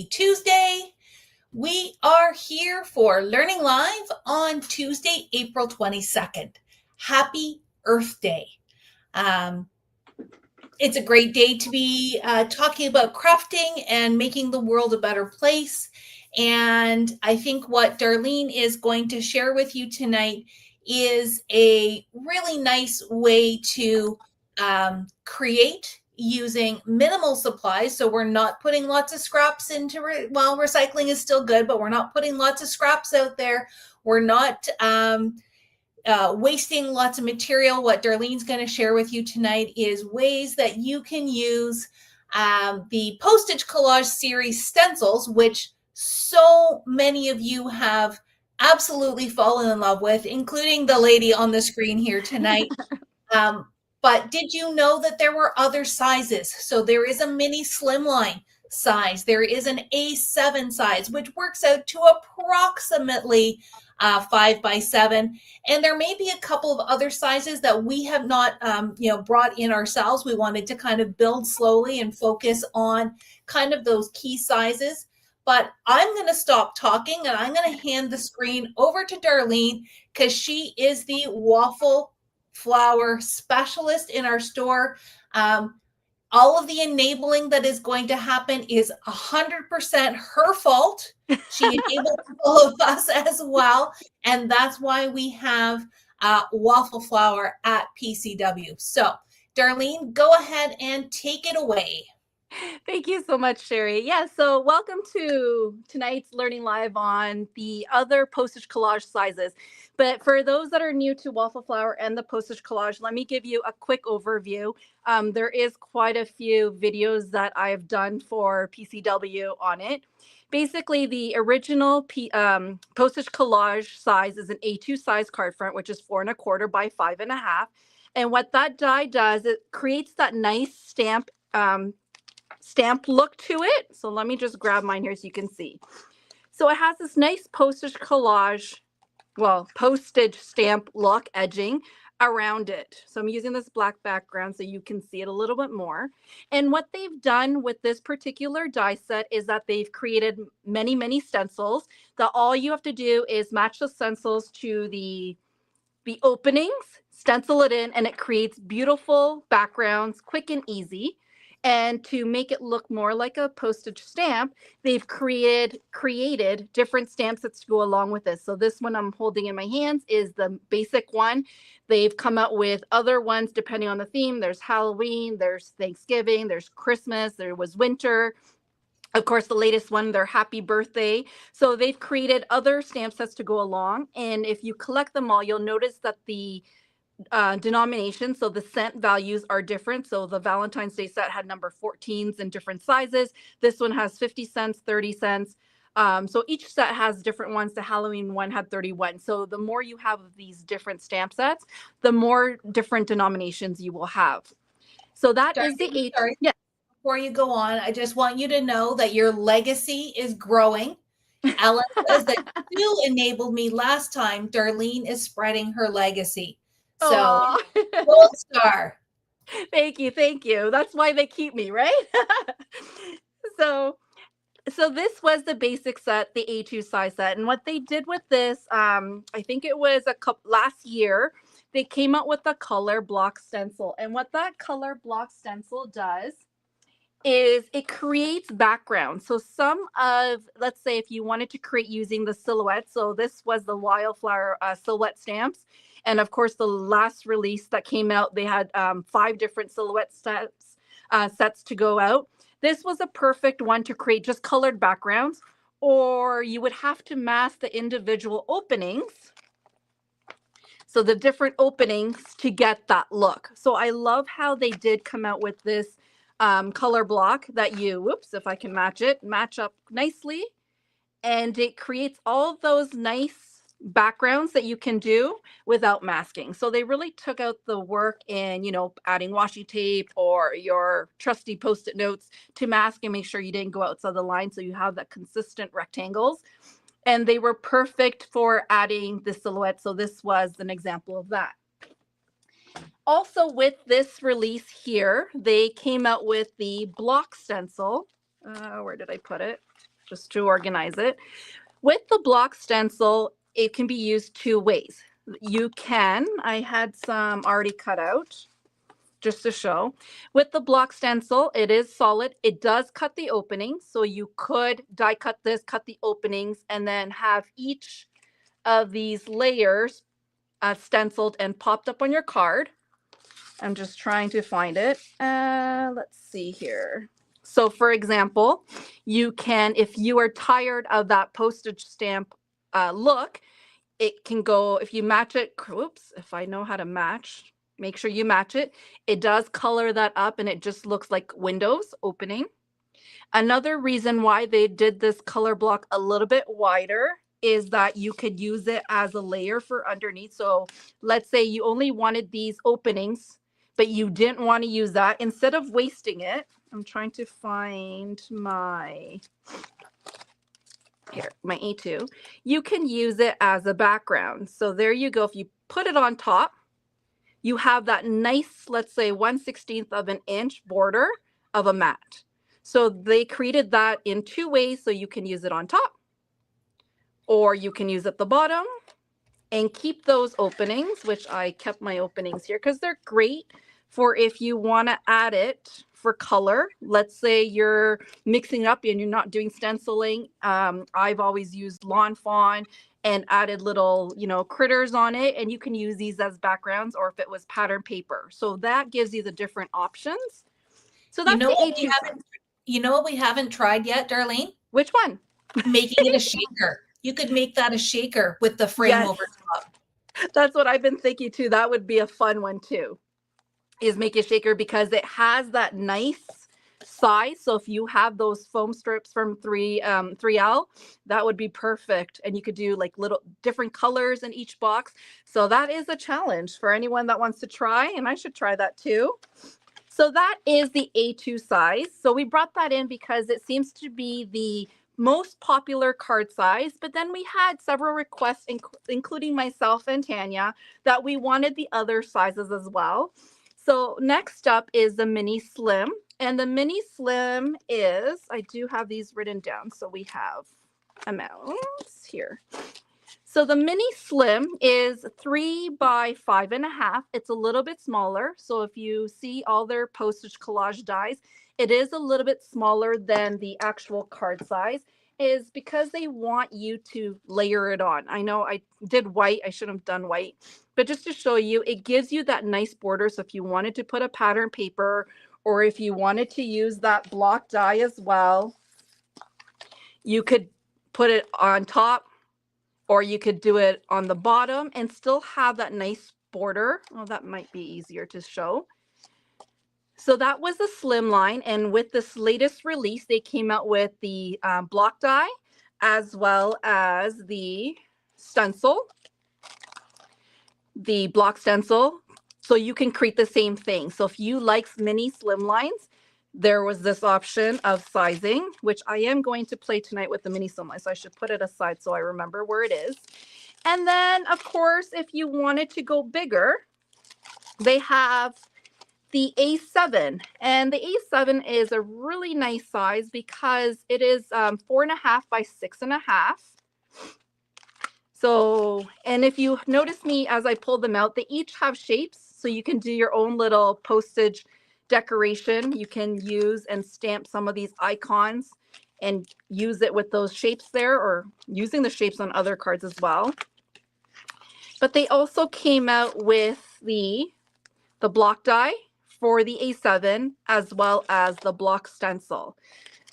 Happy Tuesday. We are here for Learning Live on Tuesday, April 22nd. Happy Earth Day. It's a great day to be talking about crafting and making the world a better place. And I think what Darlene is going to share with you tonight is a really nice way to create using minimal supplies. So we're not putting lots of scraps into recycling is still good, but we're not putting lots of scraps out there. We're not wasting lots of material. What Darlene's going to share with you tonight is ways that you can use the Postage Collage series stencils, which so many of you have absolutely fallen in love with, including the lady on the screen here tonight. But did you know that there were other sizes? So there is a Mini Slimline size. There is an A7 size, which works out to approximately 5 by 7. And there may be a couple of other sizes that we have not, brought in ourselves. We wanted to kind of build slowly and focus on kind of those key sizes. But I'm going to stop talking and I'm going to hand the screen over to Darlene because she is the Waffle Flower specialist in our store. All of the enabling that is going to happen is 100% her fault. She enabled all of us as well. And that's why we have Waffle Flower at PCW. So Darlene, go ahead and take it away. Thank you so much, Sherry. Yeah, so welcome to tonight's Learning Live on the other Postage Collage sizes. But for those that are new to Waffle Flower and the Postage Collage, let me give you a quick overview. There is quite a few videos that I've done for PCW on it. Basically, the original Postage Collage size is an A2 size card front, which is 4 1/4 by 5 1/2. And what that die does, it creates that nice stamp look to it. So let me just grab mine here so you can see. So it has this nice postage stamp look edging around it. So I'm using this black background so you can see it a little bit more. And what they've done with this particular die set is that they've created many, many stencils that all you have to do is match the stencils to the openings, stencil it in, and it creates beautiful backgrounds, quick and easy. And to make it look more like a postage stamp, they've created different stamp sets to go along with this. So this one I'm holding in my hands is the basic one. They've come out with other ones depending on the theme. There's Halloween, there's Thanksgiving, there's Christmas, there was winter. Of course, the latest one, their happy birthday. So they've created other stamp sets to go along. And if you collect them all, you'll notice that the denomination, so the cent values are different. So the Valentine's Day set had number 14s in different sizes. This one has 50 cents, 30 cents. So each set has different ones. The Halloween one had 31. So the more you have of these different stamp sets, the more different denominations you will have. So that is the eight. Yeah. Before you go on, I just want you to know that your legacy is growing. Ellen says that you enabled me last time. Darlene is spreading her legacy. So, gold star. Thank you. That's why they keep me, right? So this was the basic set, the A2 size set. And what they did with this, I think it was last year, they came out with a color block stencil. And what that color block stencil does is it creates backgrounds. So let's say if you wanted to create using the silhouette, so this was the Wildflower silhouette stamps. And of course, the last release that came out, they had 5 different silhouette sets to go out. This was a perfect one to create just colored backgrounds, or you would have to mask the individual openings. So the different openings to get that look. So I love how they did come out with this color block that if I can match up nicely. And it creates all those nice backgrounds that you can do without masking. So they really took out the work in, adding washi tape or your trusty Post-it notes to mask and make sure you didn't go outside the line. So you have that consistent rectangles. And they were perfect for adding the silhouette. So this was an example of that. Also with this release here, they came out with the block stencil. Where did I put it? just to organize it. With the block stencil, it can be used two ways. You can, I had some already cut out just to show. With the block stencil, it is solid. It does cut the openings. So you could die cut this, cut the openings, and then have each of these layers stenciled and popped up on your card. I'm just trying to find it. Let's see here. So for example, you can, if you are tired of that postage stamp look, it can go, if you match it, oops, if I know how to match, make sure you match it. It does color that up and it just looks like windows opening. Another reason why they did this color block a little bit wider is that you could use it as a layer for underneath. So let's say you only wanted these openings, but you didn't want to use that. Instead of wasting it, I'm trying to find my, here, my A2. You can use it as a background. So there you go. If you put it on top, you have that nice, let's say 1/16 of an inch border of a mat. So they created that in two ways. So you can use it on top, or you can use at the bottom and keep those openings, which I kept my openings here because they're great for if you want to add it for color. Let's say you're mixing up and you're not doing stenciling. I've always used lawn fawn and added little, critters on it, and you can use these as backgrounds, or if it was pattern paper. So that gives you the different options. So that's you know what we haven't tried yet, Darlene? Which one? Making it a shaker. You could make that a shaker with the frame over top. That's what I've been thinking too. That would be a fun one too, is make a shaker, because it has that nice size. So if you have those foam strips from 3L, that would be perfect. And you could do like little different colors in each box. So that is a challenge for anyone that wants to try, and I should try that too. So that is the A2 size. So we brought that in because it seems to be the most popular card size, but then we had several requests, including myself and Tanya, that we wanted the other sizes as well. So next up is the Mini Slim, and the Mini Slim is, I do have these written down, so we have amounts here. So the Mini Slim is 3 by 5.5. It's a little bit smaller. So if you see all their Postage Collage dies, it is a little bit smaller than the actual card size, is because they want you to layer it on. I know I did white. I should have done white, but just to show you, it gives you that nice border. So if you wanted to put a pattern paper, or if you wanted to use that block die as well, you could put it on top, or you could do it on the bottom and still have that nice border. Well, that might be easier to show. So that was the Slimline, and with this latest release, they came out with the block die as well as the stencil, the block stencil. So you can create the same thing. So if you like mini Slimlines, there was this option of sizing, which I am going to play tonight with the Mini Slimline. So I should put it aside so I remember where it is. And then, of course, if you wanted to go bigger, they have the A7, and the A7 is a really nice size because it is 4.5 by 6.5. So, and if you notice me as I pull them out, they each have shapes, so you can do your own little postage decoration. You can use and stamp some of these icons and use it with those shapes there, or using the shapes on other cards as well. But they also came out with the block die for the A7, as well as the block stencil.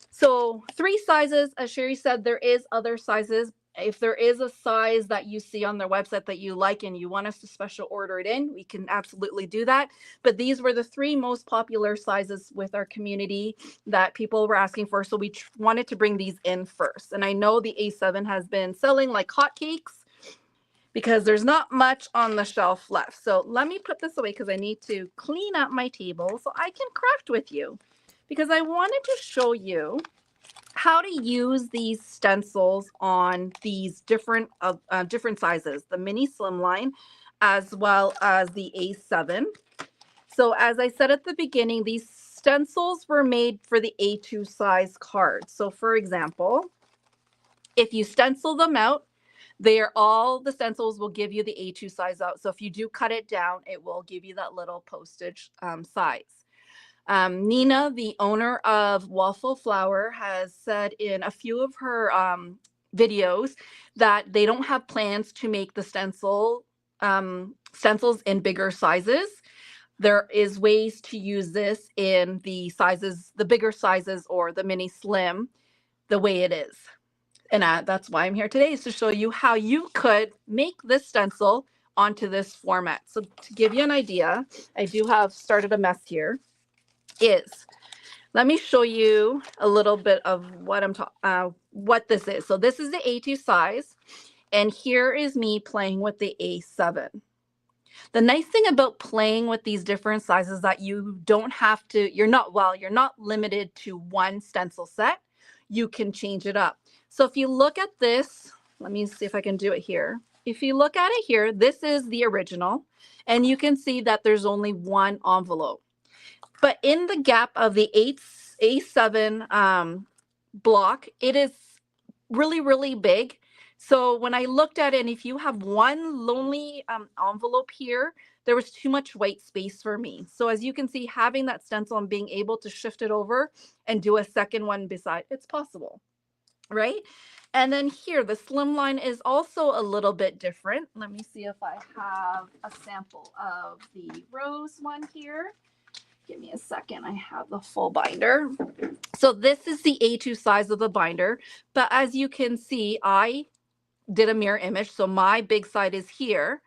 So 3 sizes. As Sherry said, there is other sizes. If there is a size that you see on their website that you like and you want us to special order it in, we can absolutely do that. But these were the 3 most popular sizes with our community that people were asking for. So we wanted to bring these in first. And I know the A7 has been selling like hotcakes, because there's not much on the shelf left. So let me put this away because I need to clean up my table so I can craft with you, because I wanted to show you how to use these stencils on these different sizes, the Mini Slimline as well as the A7. So as I said at the beginning, these stencils were made for the A2 size cards. So for example, If you stencil them out, the stencils will give you the A2 size out. So if you do cut it down, it will give you that little postage size. Nina, the owner of Waffle Flower, has said in a few of her videos that they don't have plans to make the stencils in bigger sizes. There is ways to use this in the sizes, the bigger sizes, or the mini slim, the way it is. And that's why I'm here today, is to show you how you could make this stencil onto this format. So to give you an idea, I do have started a mess here. Let me show you a little bit of what this is. So this is the A2 size, and here is me playing with the A7. The nice thing about playing with these different sizes that you don't have to, you're not limited to one stencil set. You can change it up. So if you look at this, let me see if I can do it here. If you look at it here, this is the original, and you can see that there's only one envelope. But in the gap of the A7 block, it is really, really big. So when I looked at it, and if you have one lonely envelope here, there was too much white space for me. So as you can see, having that stencil and being able to shift it over and do a second one beside, it's possible, right? And then here, the slimline is also a little bit different. Let me see if I have a sample of the rose one here. Give me a second. I have the full binder. So this is the A2 size of the binder. But as you can see, I did a mirror image. So my big side is here.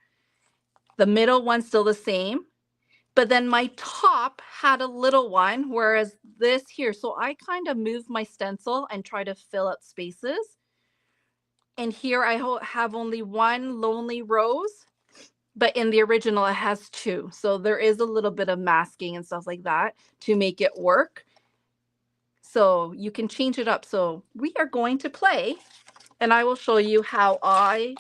The middle one's still the same. But then my top had a little one, whereas this here. So I kind of moved my stencil and try to fill up spaces. And here I have only one lonely rose. But in the original, it has two. So there is a little bit of masking and stuff like that to make it work. So you can change it up. So we are going to play, and I will show you how I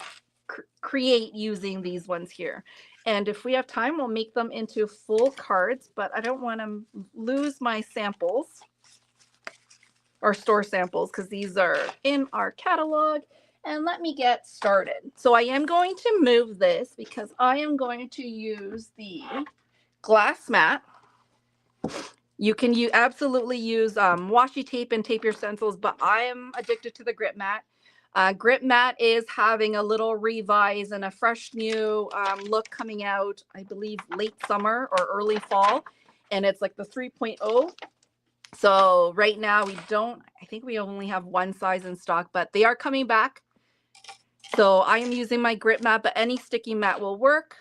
create using these ones here. And if we have time, we'll make them into full cards, but I don't want to lose my samples or store samples because these are in our catalog. And let me get started. So I am going to move this because I am going to use the glass mat. You can absolutely use washi tape and tape your stencils, but I am addicted to the grip mat. Grip mat is having a little revise and a fresh new look coming out, I believe, late summer or early fall. And it's like the 3.0. So right now I think we only have one size in stock, but they are coming back. So I am using my grip mat, but any sticky mat will work.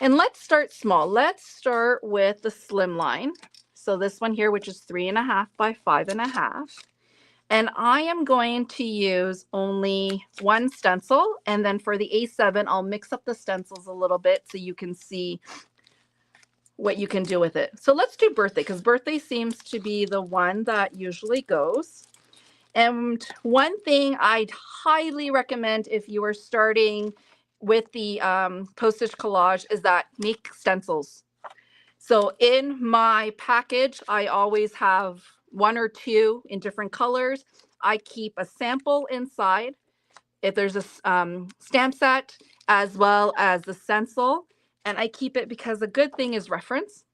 And let's start small. Let's start with the slimline. So this one here, which is 3.5 by 5.5. And I am going to use only one stencil. And then for the A7, I'll mix up the stencils a little bit so you can see what you can do with it. So let's do birthday, because birthday seems to be the one that usually goes. And one thing I'd highly recommend if you are starting with the Postage Collage is that make stencils. So in my package, I always have one or two in different colors. I keep a sample inside. If there's a stamp set, as well as the stencil. And I keep it because a good thing is reference.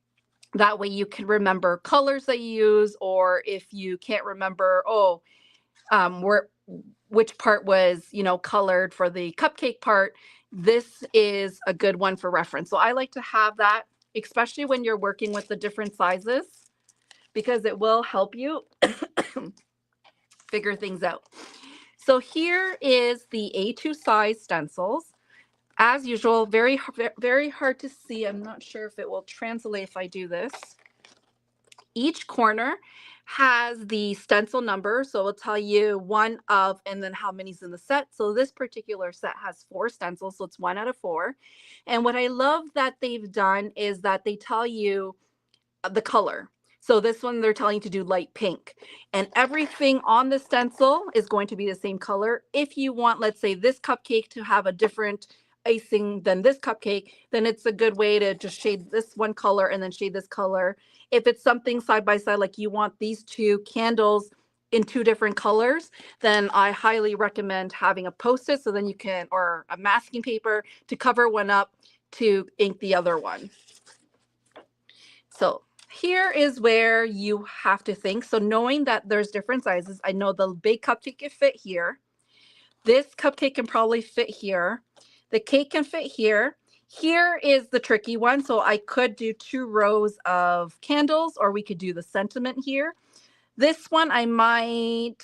That way you can remember colors that you use, or if you can't remember, which part was, colored for the cupcake part, this is a good one for reference. So I like to have that, especially when you're working with the different sizes, because it will help you figure things out. So here is the A2 size stencils. As usual, very, very hard to see. I'm not sure if it will translate if I do this. Each corner has the stencil number, so it'll tell you one of and then how many's in the set. So this particular set has 4 stencils, so it's 1 out of 4. And what I love that they've done is that they tell you the color. So this one they're telling you to do light pink, and everything on the stencil is going to be the same color. If you want, let's say, this cupcake to have a different icing than this cupcake, then it's a good way to just shade this one color and then shade this color. If it's something side by side, like you want these 2 candles in 2 different colors, then I highly recommend having a Post-it so then you can, or a masking paper to cover one up to ink the other one. So here is where you have to think. So knowing that there's different sizes, I know the big cupcake can fit here. This cupcake can probably fit here. The cake can fit here. Here is the tricky one. So I could do 2 rows of candles, or we could do the sentiment here. This one I might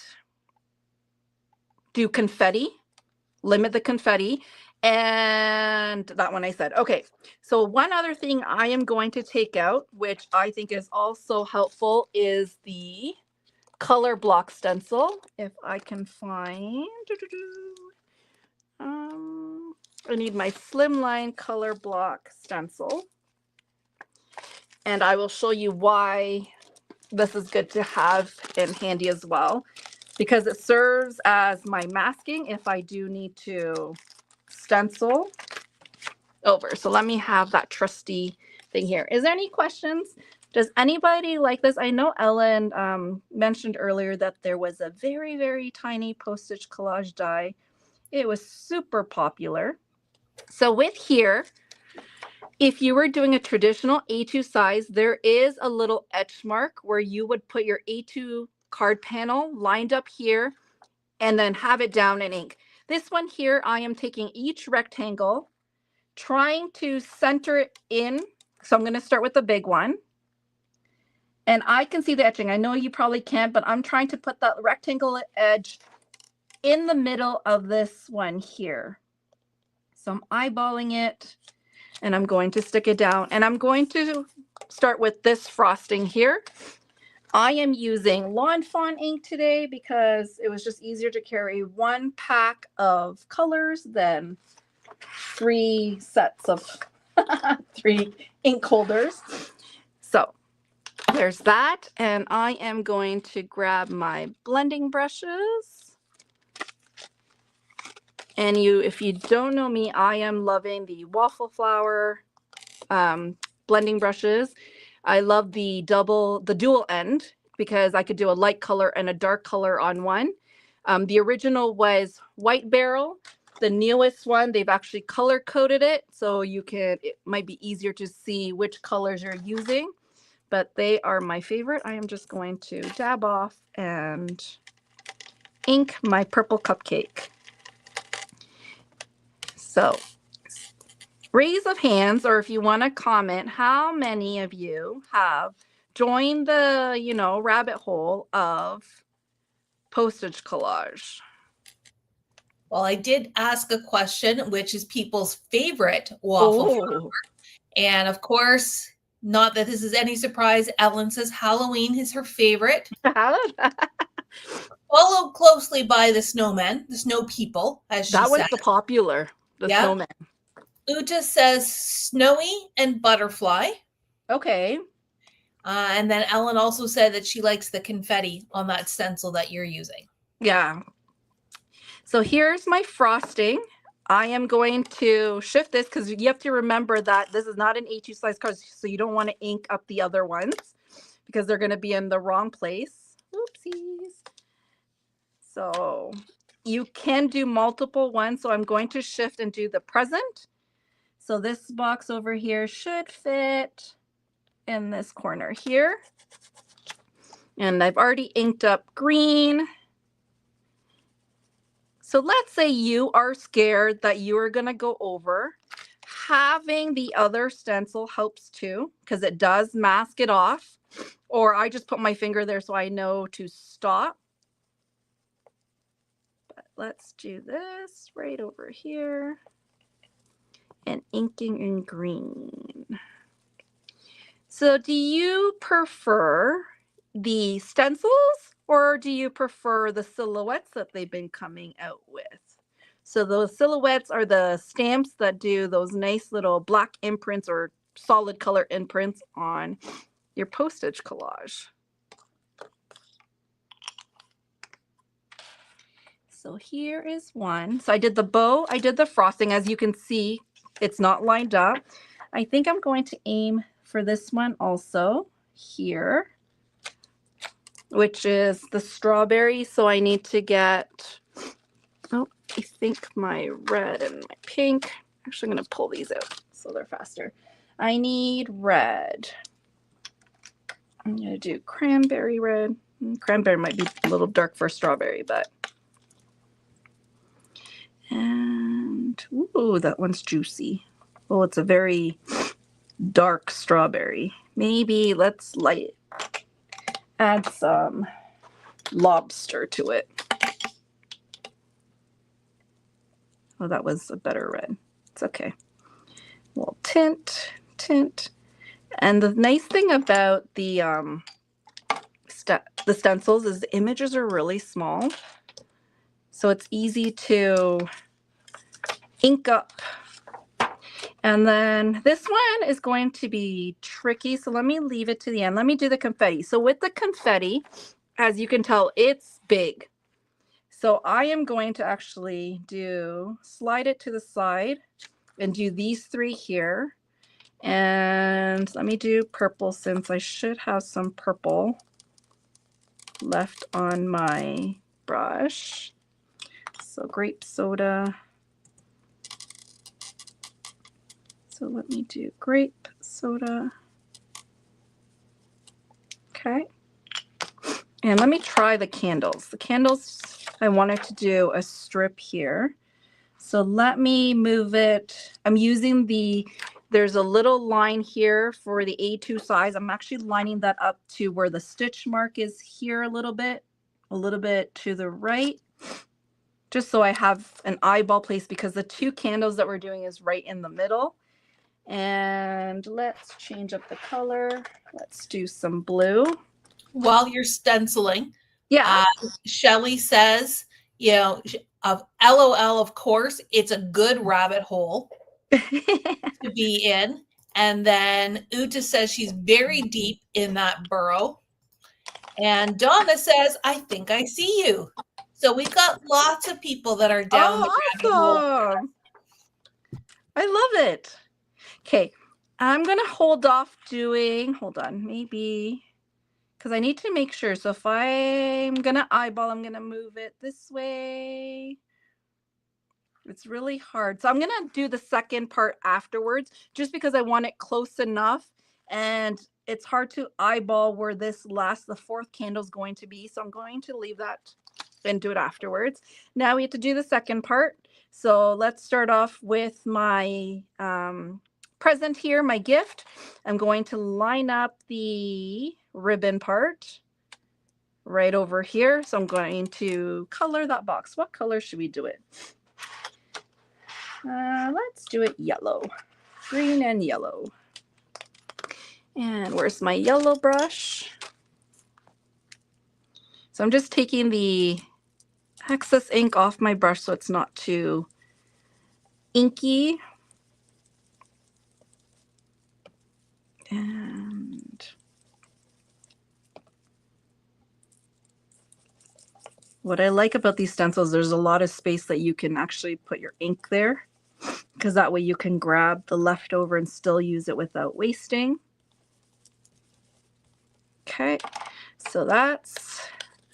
do confetti, limit the confetti. And that one I said, okay. So one other thing I am going to take out, which I think is also helpful, is the color block stencil. If I can find, I need my Slimline color block stencil. And I will show you why this is good to have in handy as well, because it serves as my masking if I do need to stencil over. So let me have that trusty thing here. Is there any questions? Does anybody like this? I know Ellen mentioned earlier that there was a very, very tiny postage collage die. It was super popular. So with here, if you were doing a traditional A2 size, there is a little etch mark where you would put your A2 card panel lined up here and then have it down in ink. This one here, I am taking each rectangle, trying to center it in. So I'm going to start with the big one. And I can see the etching. I know you probably can't, but I'm trying to put that rectangle edge in the middle of this one here. So I'm eyeballing it and I'm going to stick it down. And I'm going to start with this frosting here. I am using Lawn Fawn ink today because it was just easier to carry 1 pack of colors than 3 sets of 3 ink holders. So there's that. And I am going to grab my blending brushes. And if you don't know me, I am loving the Waffle Flower blending brushes. I love the dual end because I could do a light color and a dark color on one. The original was white barrel. The newest one, they've actually color coded it. So it might be easier to see which colors you're using, but they are my favorite. I am just going to dab off and ink my purple cupcake. So raise of hands, or if you want to comment, how many of you have joined the, rabbit hole of postage collage? Well, I did ask a question, which is people's favorite waffle flower. And of course, not that this is any surprise, Ellen says Halloween is her favorite. Followed closely by the snowmen, the snow people, as she said. That was the popular, the snowman. Uta says snowy and butterfly. Okay. And then Ellen also said that she likes the confetti on that stencil that you're using. Yeah. So here's my frosting. I am going to shift this because you have to remember that this is not an A2 size card, so you don't want to ink up the other ones because they're going to be in the wrong place. Oopsies. So you can do multiple ones. So I'm going to shift and do the present. So this box over here should fit in this corner here. And I've already inked up green. So let's say you are scared that you are going to go over. Having the other stencil helps too, because it does mask it off. Or I just put my finger there so I know to stop. But let's do this right over here. And inking in green. So do you prefer the stencils or do you prefer the silhouettes that they've been coming out with? So those silhouettes are the stamps that do those nice little black imprints or solid color imprints on your postage collage. So here is one. So I did the bow, I did the frosting. As you can see, it's not lined up. I think I'm going to aim for this one also here. which is the strawberry. So I need to get, oh, I think my red and my pink. Actually, I'm going to pull these out so they're faster. I need red. I'm going to do cranberry red. Cranberry might be a little dark for strawberry, but. And, ooh, that one's juicy. Oh, it's a very dark strawberry. Maybe let's add some lobster to it. Oh, that was a better red. It's okay. We'll tint. And the nice thing about the stencils is the images are really small. So it's easy to ink up. And then this one is going to be tricky. So let me leave it to the end. Let me do the confetti. So with the confetti, as you can tell, it's big. So I am going to actually slide it to the side and do these three here. And let me do purple since I should have some purple left on my brush. So grape soda. So let me do grape soda. Okay. And let me try the candles. The candles, I wanted to do a strip here. So let me move it. I'm using there's a little line here for the A2 size. I'm actually lining that up to where the stitch mark is here a little bit to the right, just so I have an eyeball place because the two candles that we're doing is right in the middle. And let's change up the color. Let's do some blue. While you're stenciling, Yeah. Shelly says, you know, of LOL, of course, it's a good rabbit hole to be in. And then Uta says she's very deep in that burrow. And Donna says, I think I see you. So we've got lots of people that are down the rabbit hole. I love it. Okay, I'm going to hold on, maybe, because I need to make sure. So if I'm going to eyeball, I'm going to move it this way. It's really hard. So I'm going to do the second part afterwards, just because I want it close enough. And it's hard to eyeball where the fourth candle is going to be. So I'm going to leave that and do it afterwards. Now we have to do the second part. So let's start off with my present here, my gift. I'm going to line up the ribbon part right over here. So I'm going to color that box. What color should we do it? Let's do it yellow, green and yellow. And where's my yellow brush? So I'm just taking the excess ink off my brush so it's not too inky. And what I like about these stencils, there's a lot of space that you can actually put your ink there, because that way you can grab the leftover and still use it without wasting. Okay, so that's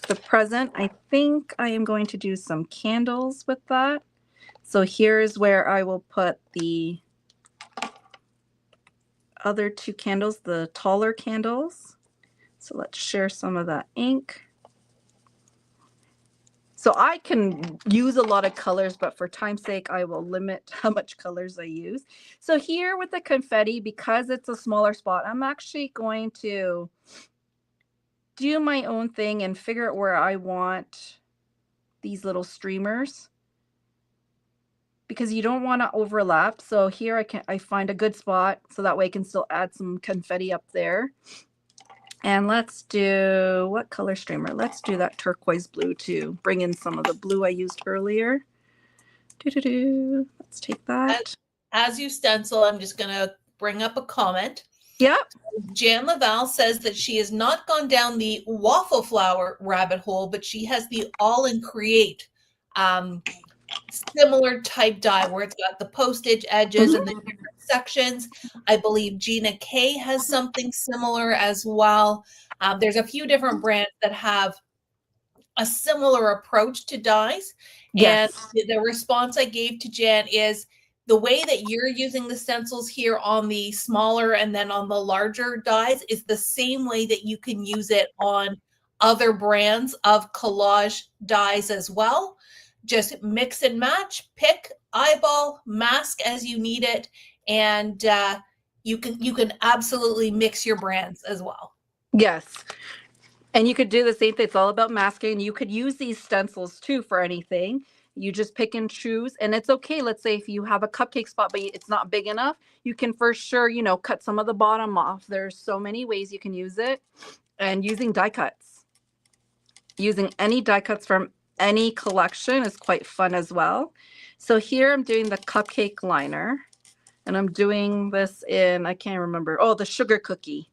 the present. I think I am going to do some candles with that. So here's where I will put the other two candles, the taller candles. So let's share some of that ink. So I can use a lot of colors, but for time's sake, I will limit how much colors I use. So here with the confetti, because it's a smaller spot, I'm actually going to do my own thing and figure out where I want these little streamers, because you don't want to overlap. So here I find a good spot so that way I can still add some confetti up there. And let's do, what color streamer? Let's do that turquoise blue to bring in some of the blue I used earlier. Let's take that. As you stencil, I'm just going to bring up a comment. Yep. Jan Laval says that she has not gone down the Waffle Flower rabbit hole, but she has the All in Create similar type die where it's got the postage edges and the different sections. I believe Gina K has something similar as well. There's a few different brands that have a similar approach to dies. And Yes. the response I gave to Jan is the way that you're using the stencils here on the smaller and then on the larger dies is the same way that you can use it on other brands of collage dies as well. Just mix and match, pick, eyeball, mask as you need it, and you can absolutely mix your brands as well. Yes. And you could do the same thing. It's all about masking. You could use these stencils too for anything. You just pick and choose. And it's okay. Let's say if you have a cupcake spot, but it's not big enough, you can for sure, you know, cut some of the bottom off. There's so many ways you can use it. And using die cuts. Using any die cuts from any collection is quite fun as well. So here I'm doing the cupcake liner. And I'm doing this in, I can't remember. Oh, the sugar cookie.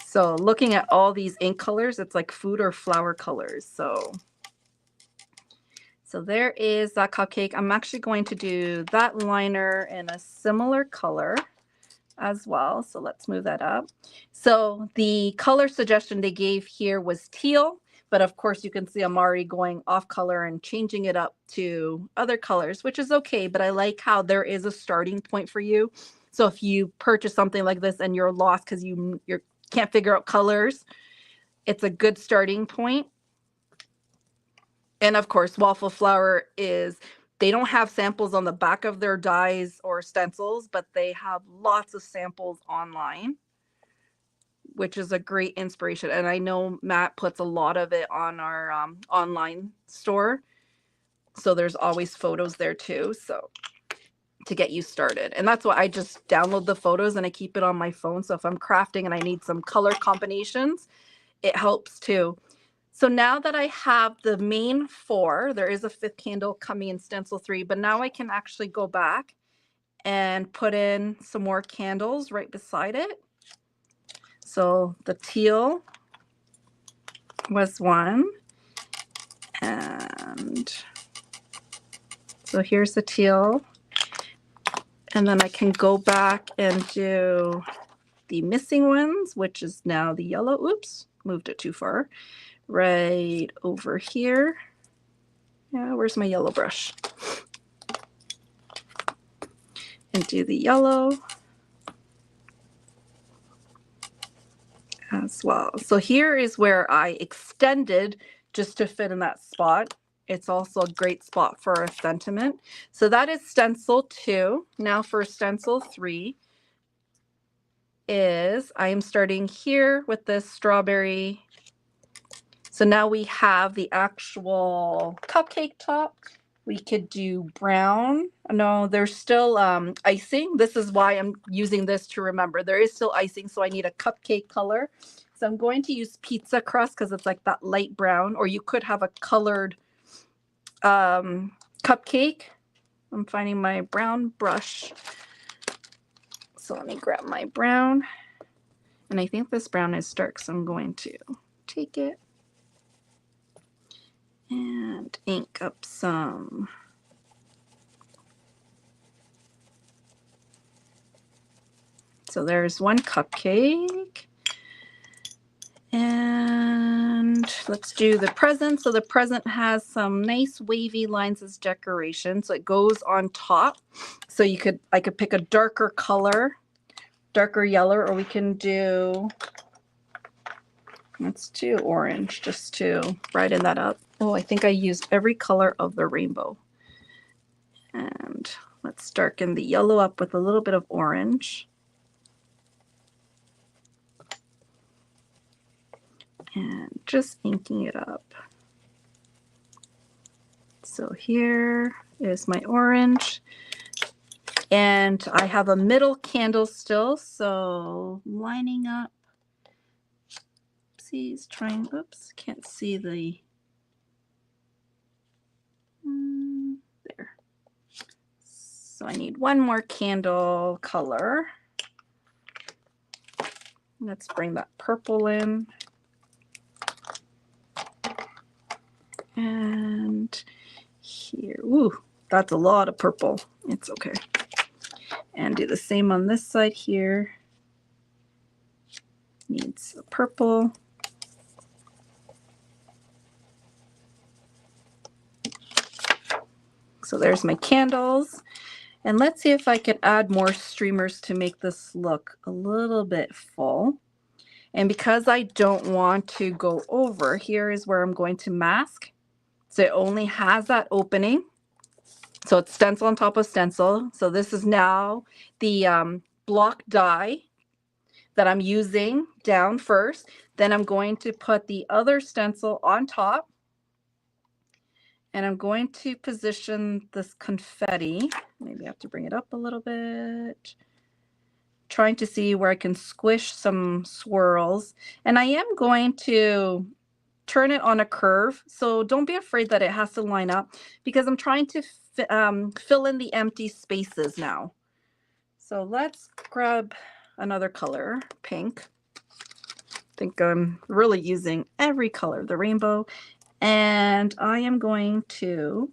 So looking at all these ink colors, it's like food or flower colors. So there is that cupcake. I'm actually going to do that liner in a similar color as well. So let's move that up. So the color suggestion they gave here was teal, but of course you can see I'm already going off color and changing it up to other colors, which is okay. But I like how there is a starting point for you. So if you purchase something like this and you're lost because you can't figure out colors, it's a good starting point. And of course, Waffle Flower they don't have samples on the back of their dies or stencils, but they have lots of samples online, which is a great inspiration. And I know Matt puts a lot of it on our online store. So there's always photos there too. So to get you started. And that's why I just download the photos and I keep it on my phone. So if I'm crafting and I need some color combinations, it helps too. So now that I have the main 4, there is a 5th candle coming in stencil 3, but now I can actually go back and put in some more candles right beside it. So the teal was one. And so here's the teal. And then I can go back and do the missing ones, which is now the yellow. Oops, moved it too far. Right over here. Yeah, where's my yellow brush? And do the yellow as well. So here is where I extended just to fit in that spot. It's also a great spot for a sentiment. So that is stencil 2. Now for stencil 3 is I am starting here with this strawberry. So now we have the actual cupcake top. We could do brown. No, there's still icing. This is why I'm using this to remember. There is still icing, so I need a cupcake color. So I'm going to use pizza crust because it's like that light brown, or you could have a colored cupcake. I'm finding my brown brush. So let me grab my brown. And I think this brown is dark, so I'm going to take it and ink up some. So there's one cupcake. And let's do the present. So the present has some nice wavy lines as decoration. So it goes on top. So I could pick a darker color, darker yellow, or we can do, let's do orange just to brighten that up. Oh, I think I used every color of the rainbow. And let's darken the yellow up with a little bit of orange. And just inking it up. So here is my orange. And I have a middle candle still, so lining up. Oopsies, oops, can't see the, there. So I need one more candle color. Let's bring that purple in. And here, ooh, that's a lot of purple. It's okay. And do the same on this side here. needs a purple. So there's my candles. And let's see if I can add more streamers to make this look a little bit full. And because I don't want to go over, here is where I'm going to mask. So it only has that opening. So it's stencil on top of stencil. So this is now the block die that I'm using down first. Then I'm going to put the other stencil on top. And I'm going to position this confetti. Maybe I have to bring it up a little bit. Trying to see where I can squish some swirls. And I am going to turn it on a curve. So don't be afraid that it has to line up, because I'm trying to fill in the empty spaces now. So let's grab another color, pink. I think I'm really using every color of the rainbow. And I am going to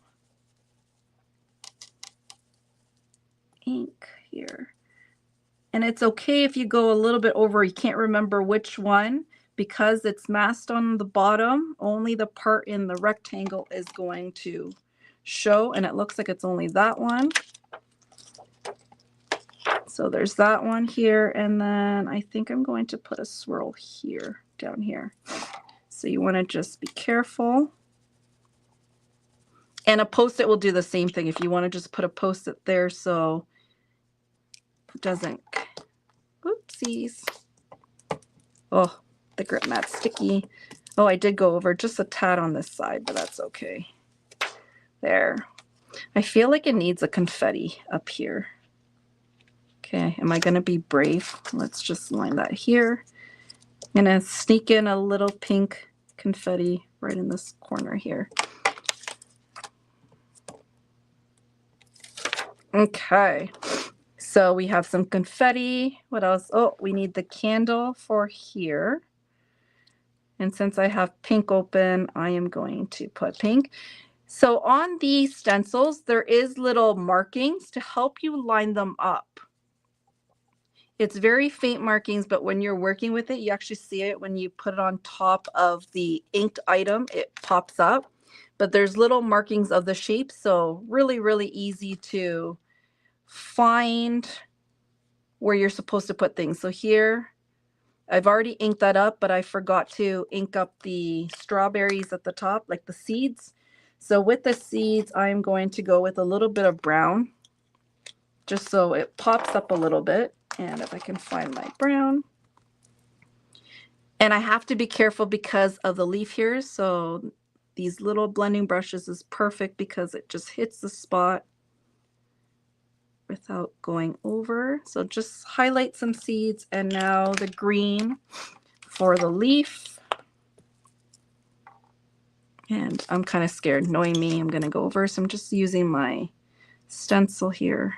ink here. And it's okay if you go a little bit over, you can't remember which one, because it's masked on the bottom. Only the part in the rectangle is going to show, and it looks like it's only that one. So there's that one here, and then I think I'm going to put a swirl here, down here. So you want to just be careful. And a post-it will do the same thing. If you want to just put a post-it there so it doesn't, oopsies. Oh, the grip mat's sticky. Oh, I did go over just a tad on this side, but that's okay. There. I feel like it needs a confetti up here. Okay, am I going to be brave? Let's just line that here. I'm going to sneak in a little pink confetti right in this corner here. Okay, so we have some confetti. What else? Oh, we need the candle for here. And since I have pink open, I am going to put pink. So on these stencils, there is little markings to help you line them up. It's very faint markings, but when you're working with it, you actually see it when you put it on top of the inked item, it pops up. But there's little markings of the shape, so really, really easy to find where you're supposed to put things. So here, I've already inked that up, but I forgot to ink up the strawberries at the top, like the seeds. So with the seeds, I'm going to go with a little bit of brown, just so it pops up a little bit. And if I can find my brown. And I have to be careful because of the leaf here. So these little blending brushes is perfect because it just hits the spot without going over. So just highlight some seeds, and now the green for the leaf. And I'm kind of scared. Knowing me, I'm going to go over. So I'm just using my stencil here.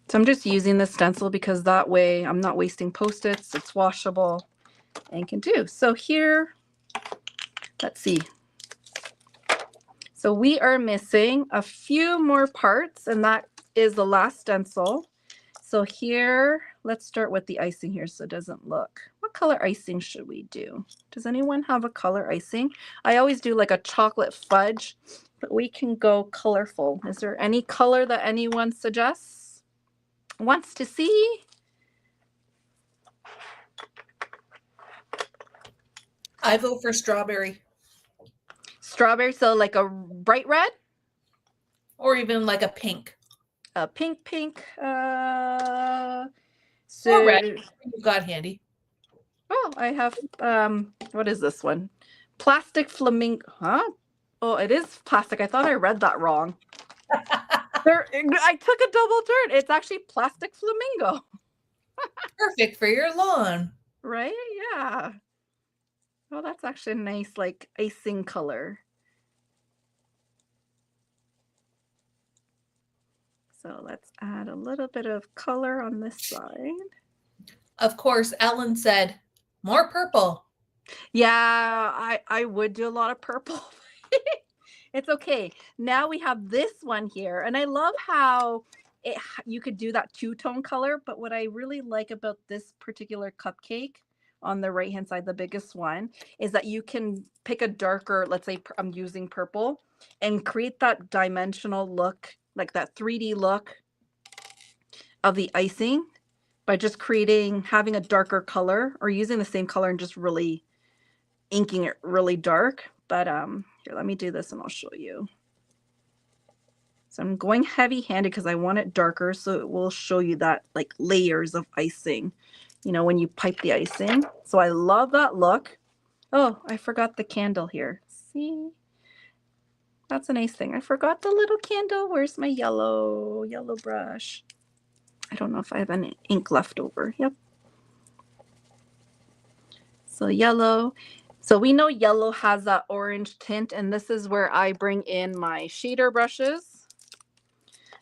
So I'm just using the stencil because that way I'm not wasting Post-its. It's washable and can do. So here, let's see. So we are missing a few more parts, and that is the last stencil. So here, let's start with the icing here so it doesn't look. What color icing should we do? Does anyone have a color icing? I always do like a chocolate fudge, but we can go colorful. Is there any color that anyone suggests? Wants to see? I vote for strawberry. Strawberry, so like a bright red? Or even like a pink. A pink. Or red. You've got handy. Oh, I have, what is this one? Plastic flamingo, huh? Oh, it is plastic. I thought I read that wrong. I took a double turn. It's actually plastic flamingo. Perfect for your lawn. Right? Yeah. Oh, that's actually a nice, like, icing color. So let's add a little bit of color on this side. Of course, Ellen said, more purple. Yeah, I would do a lot of purple. It's okay. Now we have this one here. And I love how you could do that two-tone color, but what I really like about this particular cupcake on the right hand side, the biggest one, is that you can pick a darker, let's say I'm using purple, and create that dimensional look, like that 3D look of the icing by just having a darker color or using the same color and just really inking it really dark. But here, let me do this and I'll show you. So I'm going heavy-handed because I want it darker, so it will show you that like layers of icing, you know, when you pipe the icing. So I love that look. Oh, I forgot the candle here. See? That's a nice thing. I forgot the little candle. Where's my yellow brush? I don't know if I have any ink left over. Yep. So yellow. So we know yellow has that orange tint, and this is where I bring in my shader brushes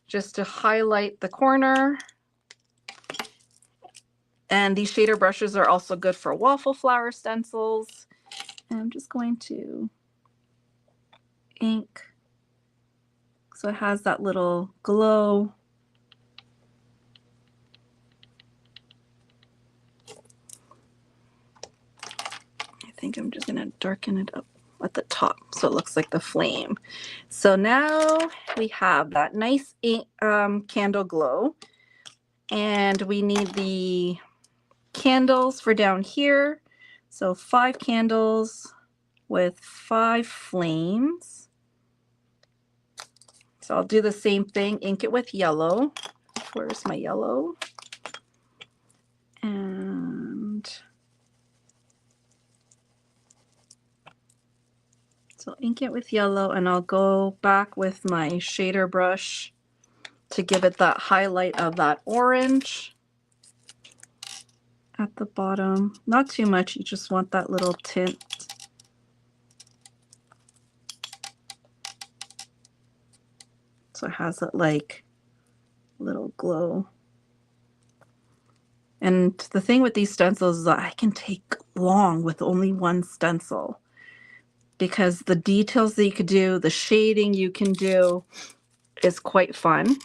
just to highlight the corner. And these shader brushes are also good for waffle flower stencils. And I'm just going to ink so it has that little glow. I think I'm just going to darken it up at the top so it looks like the flame. So now we have that nice ink, candle glow, and we need the candles for down here. So 5 candles with 5 flames. So I'll do the same thing, ink it with yellow. Where's my yellow? And so ink it with yellow, and I'll go back with my shader brush to give it that highlight of that orange at the bottom. Not too much, you just want that little tint. So it has that like little glow. And the thing with these stencils is that I can take long with only one stencil, because the details that you could do, the shading you can do is quite fun.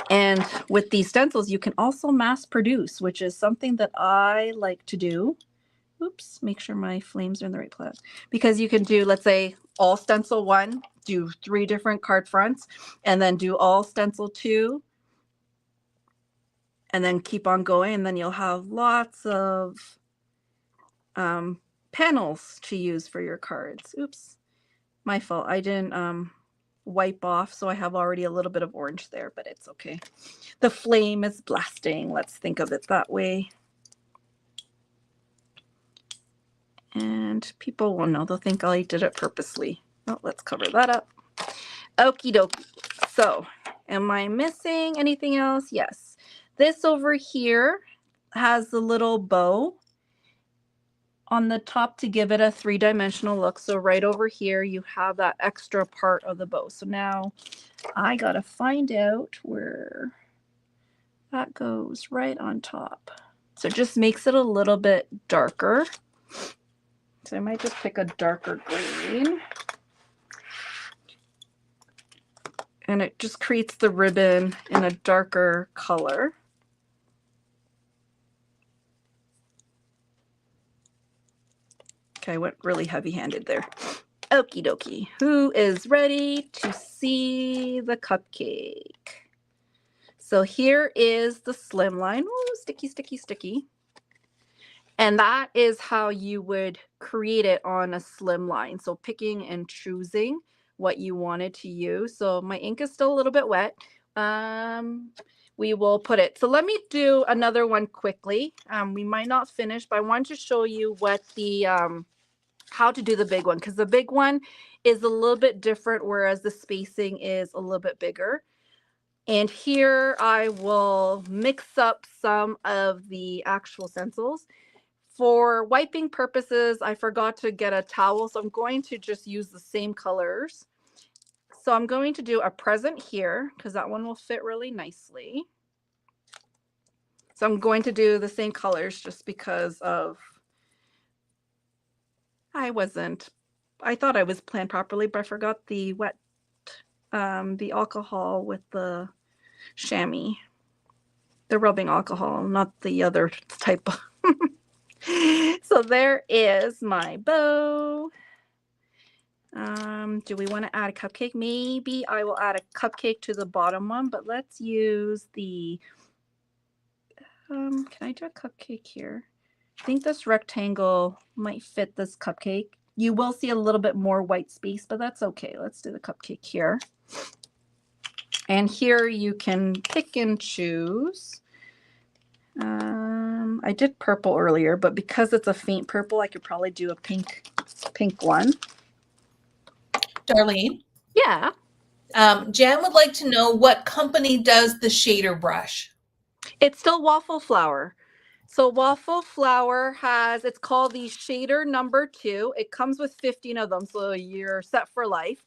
And with these stencils, you can also mass produce, which is something that I like to do. Oops, make sure my flames are in the right place. Because you can do, let's say, all stencil 1, do 3 different card fronts, and then do all stencil 2, and then keep on going, and then you'll have lots of panels to use for your cards. Oops, my fault. I didn't wipe off, so I have already a little bit of orange there, but it's okay. The flame is blasting. Let's think of it that way. And people will know. They'll think I did it purposely. Oh, let's cover that up. Okie dokie. So, am I missing anything else? Yes. This over here has the little bow on the top to give it a 3-dimensional look. So right over here, you have that extra part of the bow. So now I gotta find out where that goes right on top. So it just makes it a little bit darker. So I might just pick a darker green. And it just creates the ribbon in a darker color. Okay, I went really heavy-handed there. Okie dokie. Who is ready to see the cupcake? So here is the slimline. Oh, sticky, sticky, sticky. And that is how you would create it on a slimline. So picking and choosing what you wanted to use. So my ink is still a little bit wet. We will put it. So let me do another one quickly. We might not finish, but I want to show you what the how to do the big one, because the big one is a little bit different, whereas the spacing is a little bit bigger. And here I will mix up some of the actual stencils. For wiping purposes, I forgot to get a towel, so I'm going to just use the same colors. So I'm going to do a present here, because that one will fit really nicely. So I'm going to do the same colors just because of, I thought I was planned properly, but I forgot the wet the alcohol with the chamois, the rubbing alcohol, not the other type. So there is my bow. Do we want to add a cupcake? Maybe I will add a cupcake to the bottom one, but let's use the, can I do a cupcake here? I think this rectangle might fit this cupcake. You will see a little bit more white space, but that's okay. Let's do the cupcake here. And here you can pick and choose. I did purple earlier, but because it's a faint purple, I could probably do a pink one. Darlene? Yeah. Jan would like to know what company does the shader brush. It's still Waffle Flower. So Waffle Flower has, it's called the shader number 2. It comes with 15 of them, so you're set for life.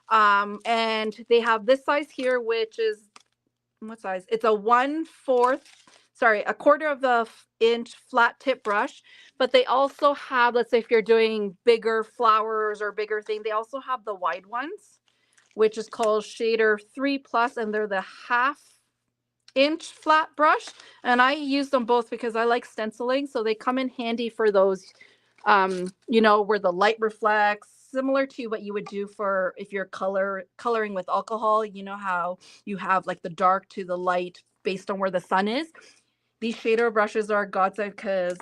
And they have this size here, which is, what size? It's a 1/4, sorry, a 1/4 of the inch flat tip brush. But they also have, let's say if you're doing bigger flowers or bigger thing, they also have the wide ones, which is called Shader 3+, and they're the 1/2 inch flat brush. And I use them both because I like stenciling, so they come in handy for those, you know, where the light reflects, similar to what you would do for if you're coloring with alcohol. You know how you have like the dark to the light based on where the sun is. These shader brushes are godsend because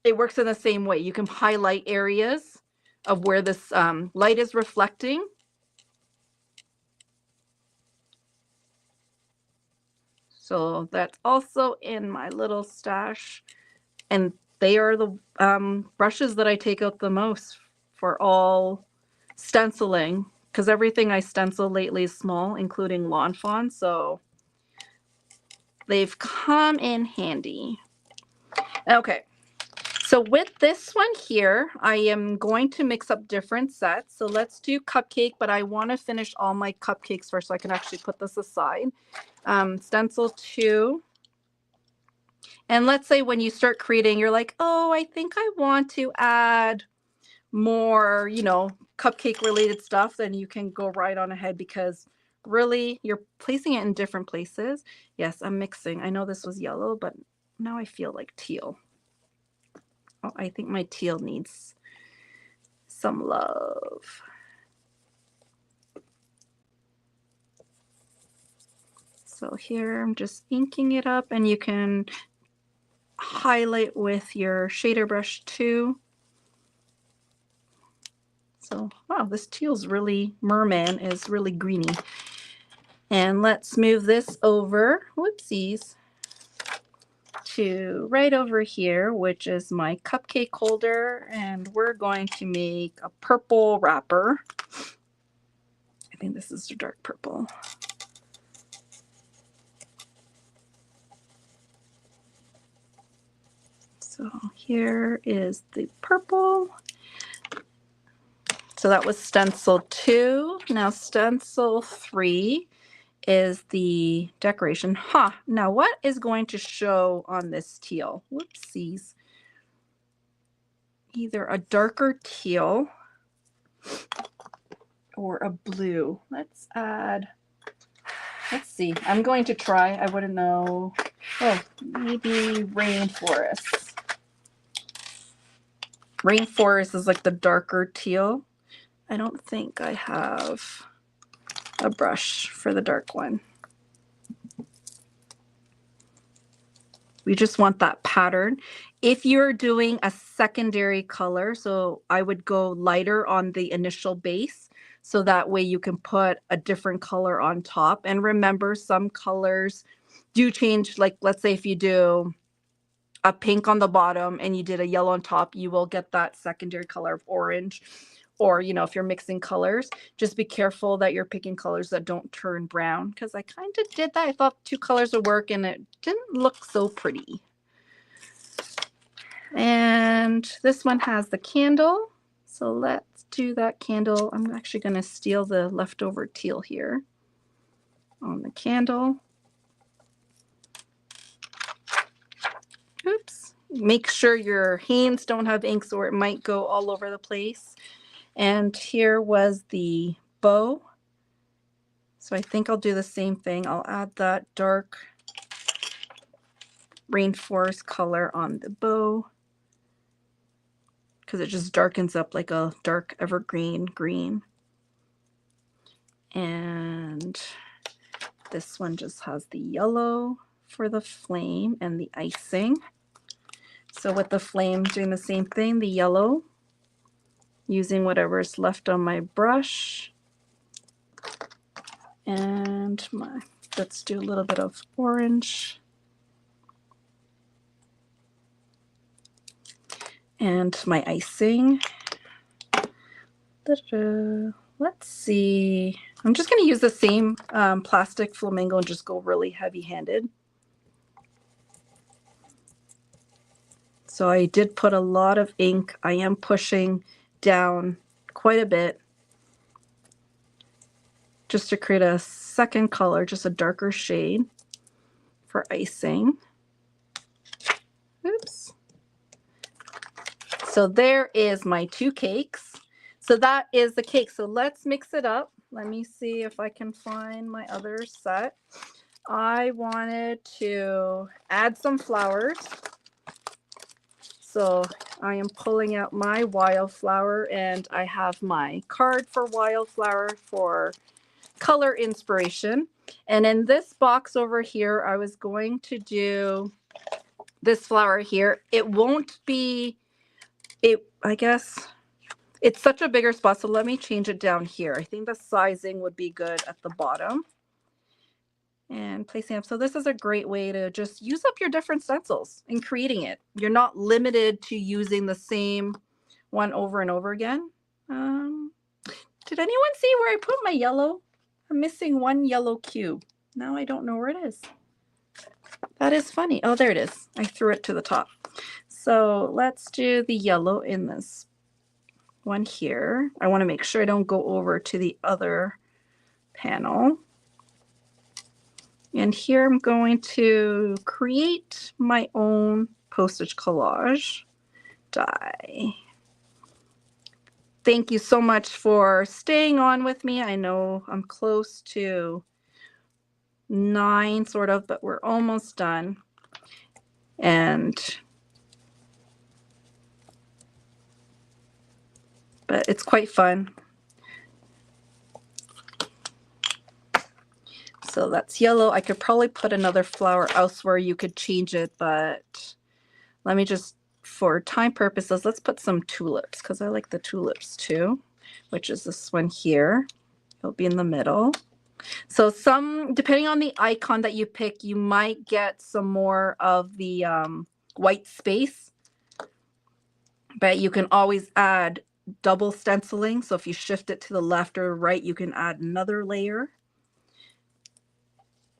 it works in the same way. You can highlight areas of where this light is reflecting. So that's also in my little stash. And they are the brushes that I take out the most for all stenciling, because everything I stencil lately is small, including lawn fawn. So they've come in handy. Okay. So with this one here, I am going to mix up different sets. So let's do cupcake, but I want to finish all my cupcakes first so I can actually put this aside. Stencil 2. And let's say when you start creating, you're like, oh, I think I want to add more, you know, cupcake related stuff, then you can go right on ahead because really you're placing it in different places. Yes, I'm mixing. I know this was yellow, but now I feel like teal. Oh, I think my teal needs some love. So here I'm just inking it up, and you can highlight with your shader brush too. So, wow, this teal's really, merman is really greeny. And let's move this over, whoopsies, to right over here, which is my cupcake holder. And we're going to make a purple wrapper. I think this is a dark purple. So here is the purple. So that was stencil 2. Now stencil 3 is the decoration. Now what is going to show on this teal? Whoopsies. Either a darker teal or a blue. Let's see. I'm going to try. I wouldn't know. Oh, maybe rainforest. Rainforest is like the darker teal. I don't think I have a brush for the dark one. We just want that pattern. If you're doing a secondary color, so I would go lighter on the initial base, so that way you can put a different color on top. And remember, some colors do change. Like let's say if you do a pink on the bottom and you did a yellow on top, you will get that secondary color of orange. Or, you know, if you're mixing colors, just be careful that you're picking colors that don't turn brown, because I kind of did that. I thought 2 colors would work and it didn't look so pretty. And this one has the candle. So let's do that candle. I'm actually going to steal the leftover teal here on the candle. Oops. Make sure your hands don't have ink or it might go all over the place. And here was the bow. So I think I'll do the same thing. I'll add that dark rainforest color on the bow because it just darkens up like a dark evergreen green. And this one just has the yellow for the flame and the icing. So with the flame, doing the same thing, the yellow, using whatever's left on my brush. And let's do a little bit of orange. And my icing. Let's see. I'm just going to use the same plastic flamingo and just go really heavy-handed. So I did put a lot of ink. I am pushing down quite a bit just to create a second color, just a darker shade for icing. Oops. So there is my 2 cakes. So that is the cake. So let's mix it up. Let me see if I can find my other set. I wanted to add some flowers. So I am pulling out my wildflower, and I have my card for wildflower for color inspiration. And in this box over here, I was going to do this flower here. It won't be, I guess, it's such a bigger spot. So let me change it down here. I think the sizing would be good at the bottom. And placing up. So this is a great way to just use up your different stencils in creating it. You're not limited to using the same one over and over again. Did anyone see where I put my yellow? I'm missing one yellow cube. Now I don't know where it is. That is funny. Oh, there it is. I threw it to the top. So let's do the yellow in this one here. I want to make sure I don't go over to the other panel. And here I'm going to create my own postage collage die. Thank you so much for staying on with me. I know I'm close to 9 sort of, but we're almost done. But it's quite fun. So that's yellow. I could probably put another flower elsewhere. You could change it, but let me just, for time purposes, let's put some tulips because I like the tulips too, which is this one here. It'll be in the middle. So depending on the icon that you pick, you might get some more of the white space, but you can always add double stenciling. So if you shift it to the left or right, you can add another layer.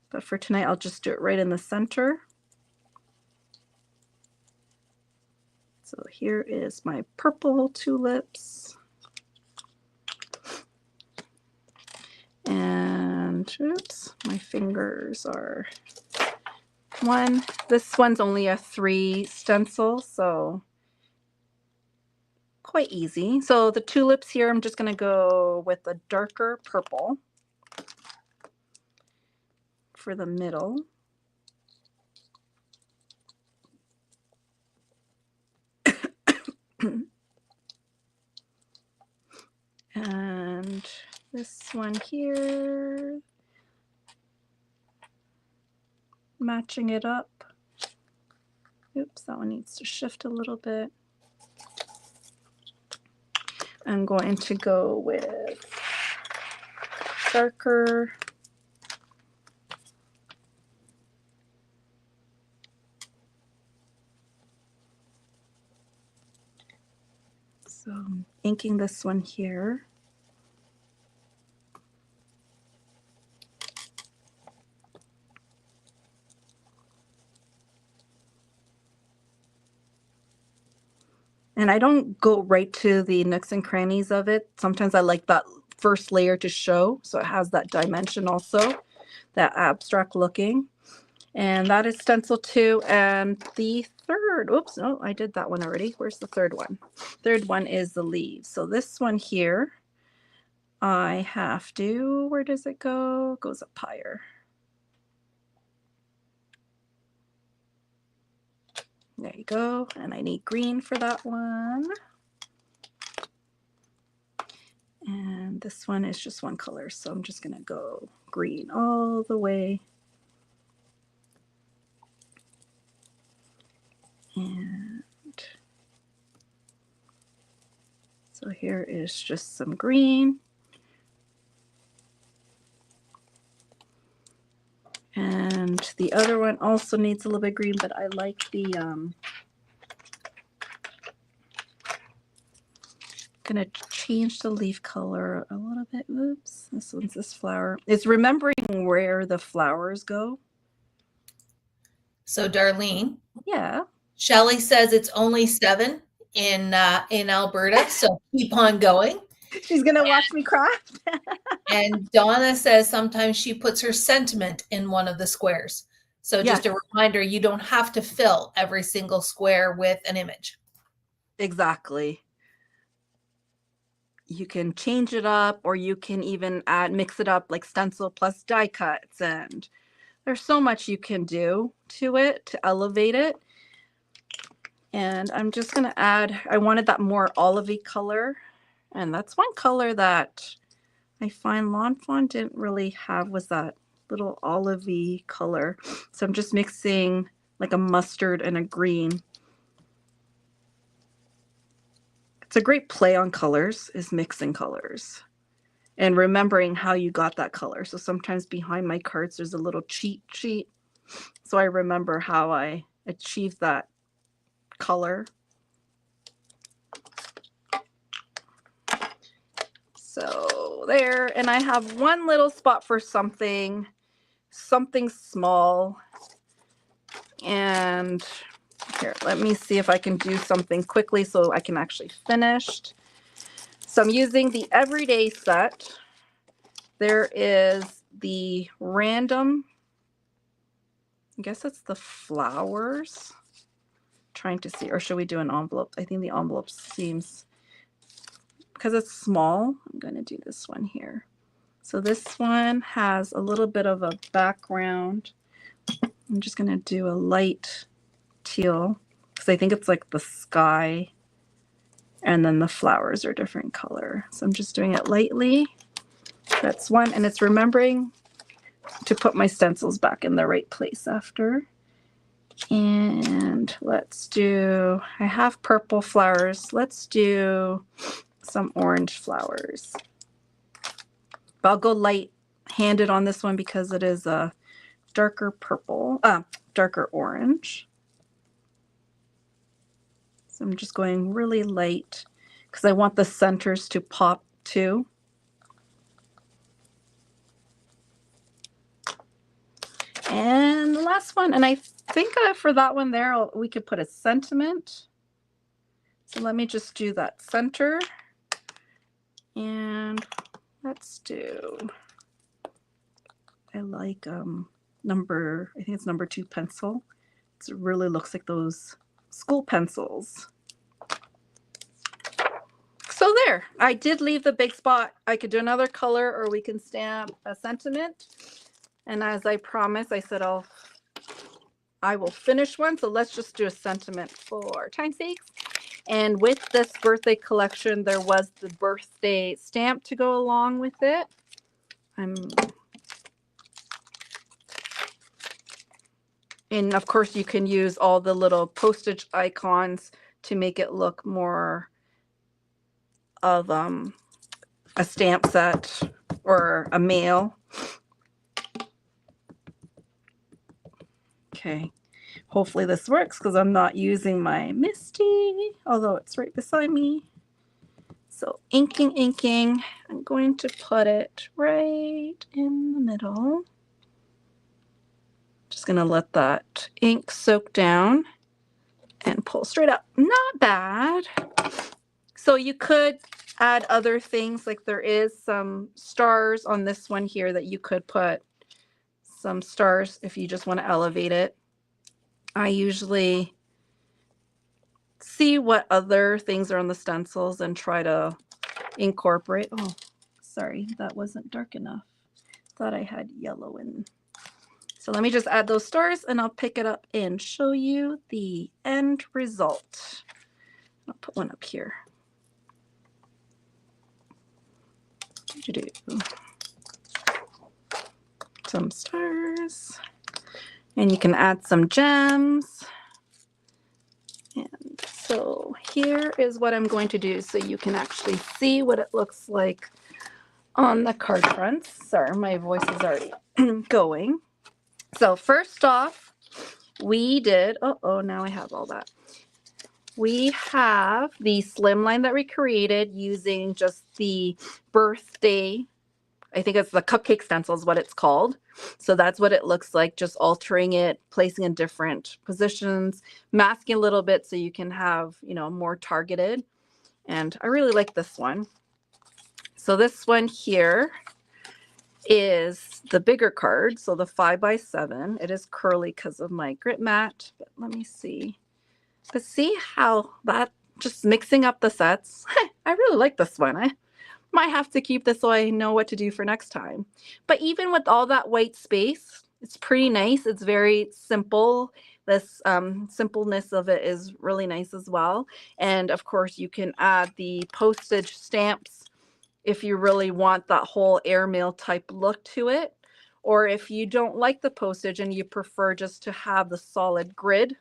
But for tonight, I'll just do it right in the center. So here is my purple tulips. And oops, my fingers are this one's only a 3 stencil, so quite easy. So the tulips here, I'm just going to go with a darker purple for the middle. And this one here, matching it up. Oops, that one needs to shift a little bit. I'm going to go with darker. So I'm inking this one here. And I don't go right to the nooks and crannies of it. Sometimes I like that first layer to show, so it has that dimension also, that abstract looking. And that is stencil 2. And the third, oops, no, I did that one already. Where's the third one? Third one is the leaves. So this one here, I have to, where does it go? It goes up higher. There you go. And I need green for that one. And this one is just one color, so I'm just gonna go green all the way. And so here is just some green. And the other one also needs a little bit green, but I like the, gonna change the leaf color a little bit. Oops, this one's this flower. It's remembering where the flowers go. So Darlene. Yeah. Shelley says it's only 7 in Alberta, so keep on going. She's gonna watch me craft. And Donna says sometimes she puts her sentiment in one of the squares. So just Yes. a reminder, you don't have to fill every single square with an image. Exactly. You can change it up, or you can even mix it up like stencil plus die cuts, and there's so much you can do to it to elevate it. And I'm just gonna add, I wanted that more olivey color, and that's one color that I find Lawn Fawn didn't really have, was that little olivey color. So I'm just mixing like a mustard and a green. It's a great play on colors, is mixing colors and remembering how you got that color. So sometimes behind my cards, there's a little cheat sheet. So I remember how I achieved that color. So there, and I have one little spot for something small. And here, let me see if I can do something quickly so I can actually finish. So I'm using the Everyday set. There is the random, I guess it's the flowers. Trying to see, or should we do an envelope? I think the envelope seems, because it's small, I'm going to do this one here. So this one has a little bit of a background. I'm just going to do a light teal because I think it's like the sky, and then the flowers are different color. So I'm just doing it lightly. That's one, and it's remembering to put my stencils back in the right place after. And let's do, I have purple flowers. Let's do some orange flowers. But I'll go light handed on this one because it is a darker purple, darker orange. So I'm just going really light because I want the centers to pop too. And the last one, and I think for that one there, we could put a sentiment. So let me just do that center. And let's do, I like I think it's number 2 pencil. It really looks like those school pencils. So there, I did leave the big spot. I could do another color, or we can stamp a sentiment. And as I promised, I said I will finish one. So let's just do a sentiment for time's sake. And with this birthday collection, there was the birthday stamp to go along with it. And of course, you can use all the little postage icons to make it look more of a stamp set or a mail. Okay, hopefully this works because I'm not using my Misty, although it's right beside me. So inking, I'm going to put it right in the middle. Just gonna let that ink soak down and pull straight up. Not bad. So you could add other things, like there is some stars on this one here that you could put some stars if you just want to elevate it. I usually see what other things are on the stencils and try to incorporate. Oh, sorry, that wasn't dark enough. Thought I had yellow in. So let me just add those stars and I'll pick it up and show you the end result. I'll put one up here. Some stars. And you can add some gems. And so here is what I'm going to do so you can actually see what it looks like on the card fronts. Sorry, my voice is already going. So first off, we did, now I have all that. We have the slimline that we created using just the birthday, I think it's the cupcake stencil is what it's called. So that's what it looks like, just altering it, placing in different positions, masking a little bit so you can have, you know, more targeted. And I really like this one. So this one here is the bigger card. So the 5x7, it is curly because of my grit mat, but let me see. But see how that just mixing up the sets. I really like this one. I might have to keep this so I know what to do for next time. But even with all that white space, it's pretty nice. It's very simple. This simpleness of it is really nice as well. And of course, you can add the postage stamps if you really want that whole airmail type look to it. Or if you don't like the postage and you prefer just to have the solid grid,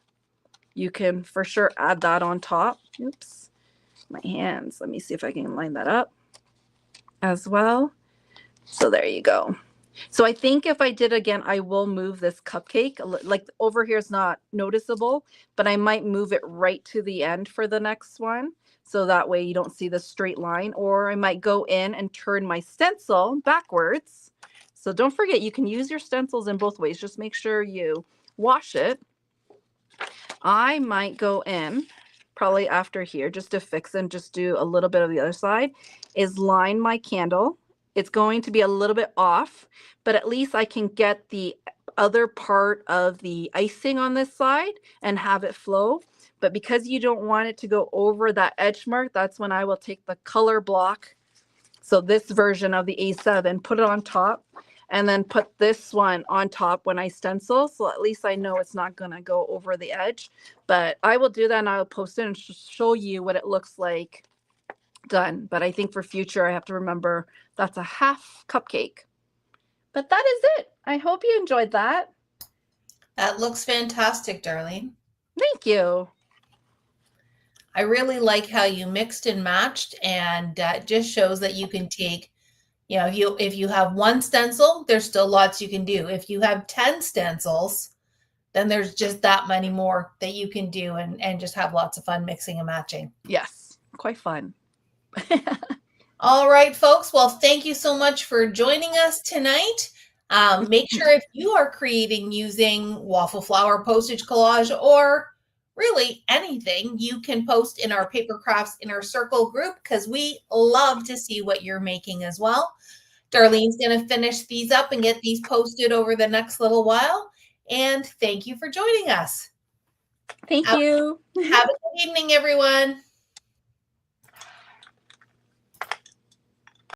you can for sure add that on top. Oops, my hands. Let me see if I can line that up as well. So there you go. So I think if I did again, I will move this cupcake. Like over here is not noticeable, but I might move it right to the end for the next one. So that way you don't see the straight line. Or I might go in and turn my stencil backwards. So don't forget, you can use your stencils in both ways. Just make sure you wash it. I might go in probably after here just to fix and just do a little bit of the other side, is line my candle. It's going to be a little bit off, but at least I can get the other part of the icing on this side and have it flow. But because you don't want it to go over that edge mark, that's when I will take the color block. So this version of the A7, put it on top, and then put this one on top when I stencil. So at least I know it's not going to go over the edge. But I will do that and I'll post it and show you what it looks like done. But I think for future, I have to remember that's a half cupcake. But that is it. I hope you enjoyed that. That looks fantastic, Darlene. Thank you. I really like how you mixed and matched, and just shows that you can take, you know, if you have one stencil, there's still lots you can do. If you have 10 stencils, then there's just that many more that you can do and just have lots of fun mixing and matching. Yes, quite fun. All right, folks. Well, thank you so much for joining us tonight. Make sure if you are creating using Waffle Flower Postage Collage or really anything, you can post in our Paper Crafts Inner Circle group because we love to see what you're making as well. Darlene's going to finish these up and get these posted over the next little while. And thank you for joining us. Thank you. Have a good evening, everyone.